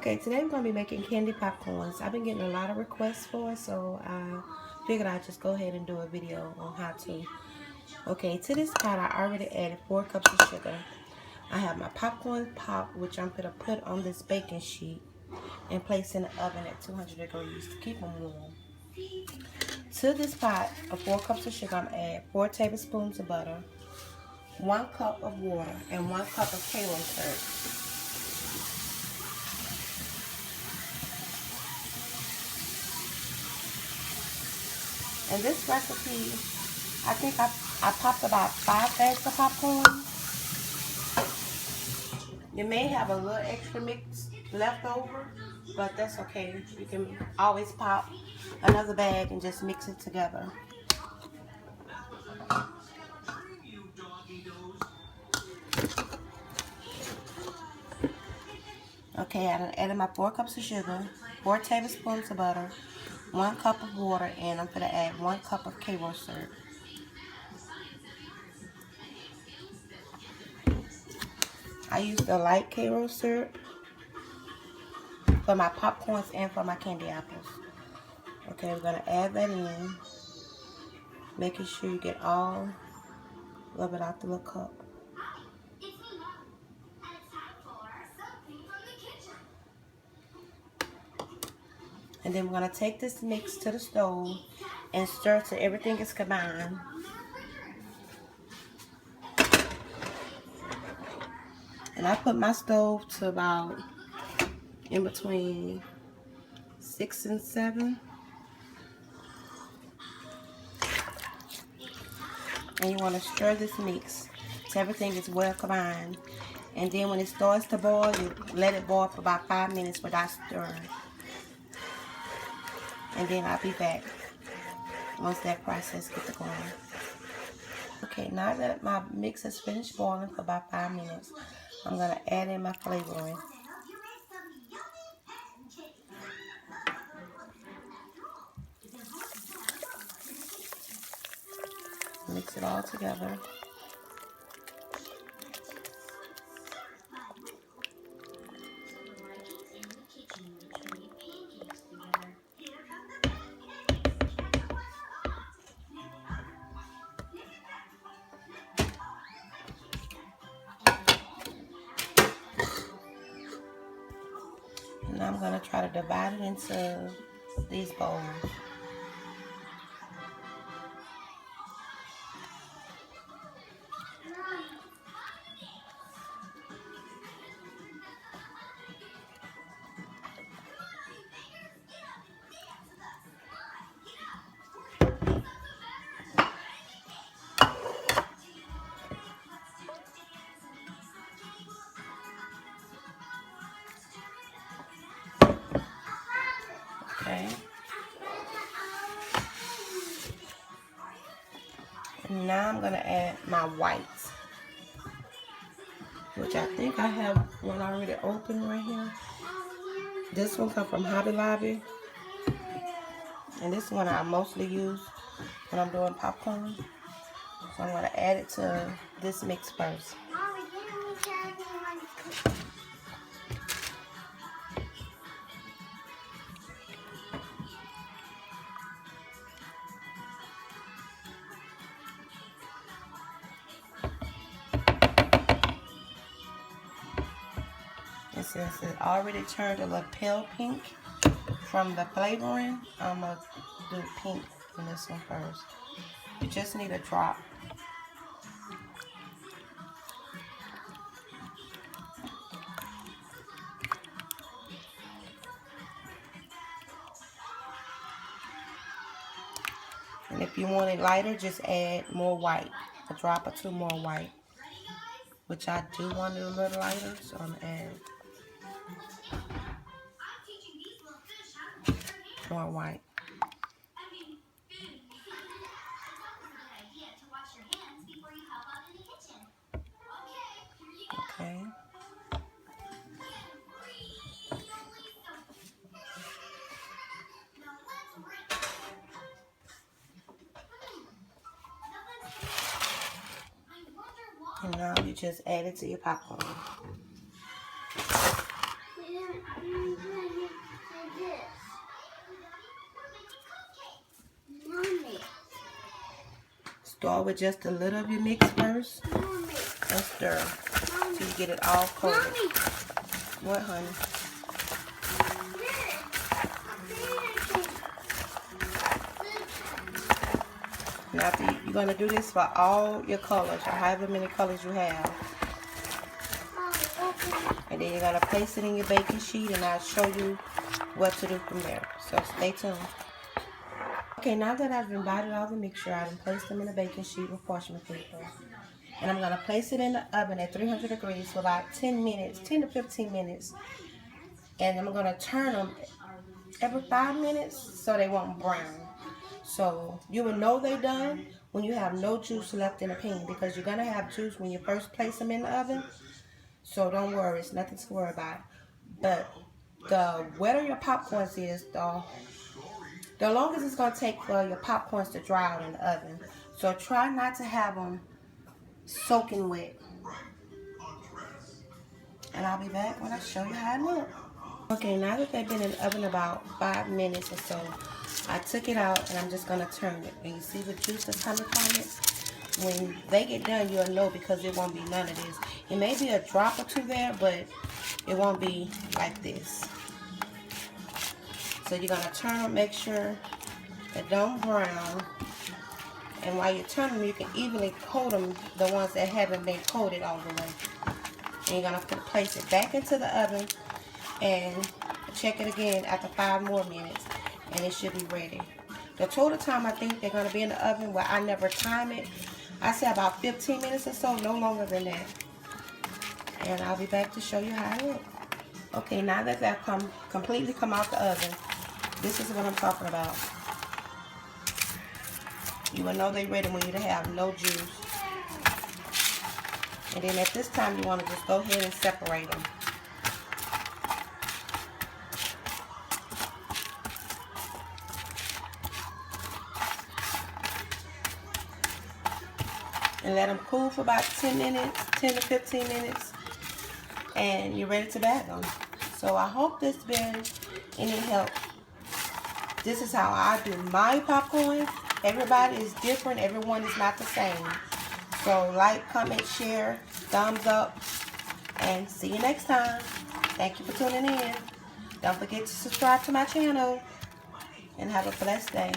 Okay, today I'm going to be making candy popcorns. I've been getting a lot of requests for it, so I figured I'd just go ahead and do a video on how to. Okay, to this pot I already added 4 cups of sugar. I have my popcorn popped, which I'm going to put on this baking sheet and place in the oven at 200 degrees to keep them warm. To this pot of 4 cups of sugar, I'm going to add 4 tablespoons of butter, 1 cup of water, and 1 cup of Karo syrup. And this recipe, I think I popped about 5 bags of popcorn. You may have a little extra mix left over, but that's okay. You can always pop another bag and just mix it together. Okay, I added my 4 cups of sugar, 4 tablespoons of butter, 1 cup of water, and I'm going to add 1 cup of Karo syrup. I use the light Karo syrup for my popcorns and for my candy apples. Okay, we're going to add that in, making sure you get all of it out the little cup. And then we're going to take this mix to the stove and stir till everything is combined. And I put my stove to about in between 6 and 7. And you want to stir this mix till everything is well combined. And then when it starts to boil, you let it boil for about 5 minutes without stirring. And then I'll be back once that process gets going. Okay, now that my mix has finished boiling for about 5 minutes, I'm going to add in my flavoring. Mix it all together. And now I'm going to try to divide it into these bowls. Okay. And now I'm going to add my whites, which I think I have one already open right here. This one comes from Hobby Lobby. And this one I mostly use when I'm doing popcorn. So I'm going to add it to this mix first. And since it already turned a little pale pink from the flavoring, I'm going to do pink in this one first. You just need a drop. And if you want it lighter, just add more white. A drop or 2 more white. Which I do want it a little lighter, so I'm going to add more white. Okay. And now you just add it to your popcorn. Start with just a little of your mix first and stir till you get it all coated. What, honey? Now you're going to do this for all your colors, or however many colors you have. And then you're going to place it in your baking sheet, and I'll show you what to do from there. So stay tuned. Okay, now that I've invited all the mixture, I've placed them in a baking sheet with parchment paper. And I'm going to place it in the oven at 300 degrees for about 10 minutes, 10 to 15 minutes. And I'm going to turn them every 5 minutes so they won't brown. So you will know they're done when you have no juice left in the pan, because you're going to have juice when you first place them in the oven. So don't worry, it's nothing to worry about. But the wetter your popcorns is, the longest it's going to take for your popcorns to dry out in the oven. So try not to have them soaking wet. And I'll be back when I show you how it looks. Okay, now that they've been in the oven about 5 minutes or so, I took it out and I'm just going to turn it. And you see the juice that's coming from it? When they get done, you'll know, because it won't be none of this. It may be a drop or two there, but it won't be like this. So you're going to turn them, make sure they don't brown. And while you turn them, you can evenly coat them, the ones that haven't been coated all the way. And you're going to place it back into the oven and check it again after 5 more minutes. And it should be ready. The total time I think they're going to be in the oven, where I never time it, I say about 15 minutes or so, no longer than that. And I'll be back to show you how it looks. Okay, now that they've completely come out the oven, this is what I'm talking about. You will know they're ready when you have no juice. And then at this time, you want to just go ahead and separate them. And let them cool for about 10 minutes, 10 to 15 minutes. And you're ready to bag them. So I hope this been any help. This is how I do my popcorn. Everybody is different. Everyone is not the same. So like, comment, share, thumbs up, and see you next time. Thank you for tuning in. Don't forget to subscribe to my channel, and have a blessed day.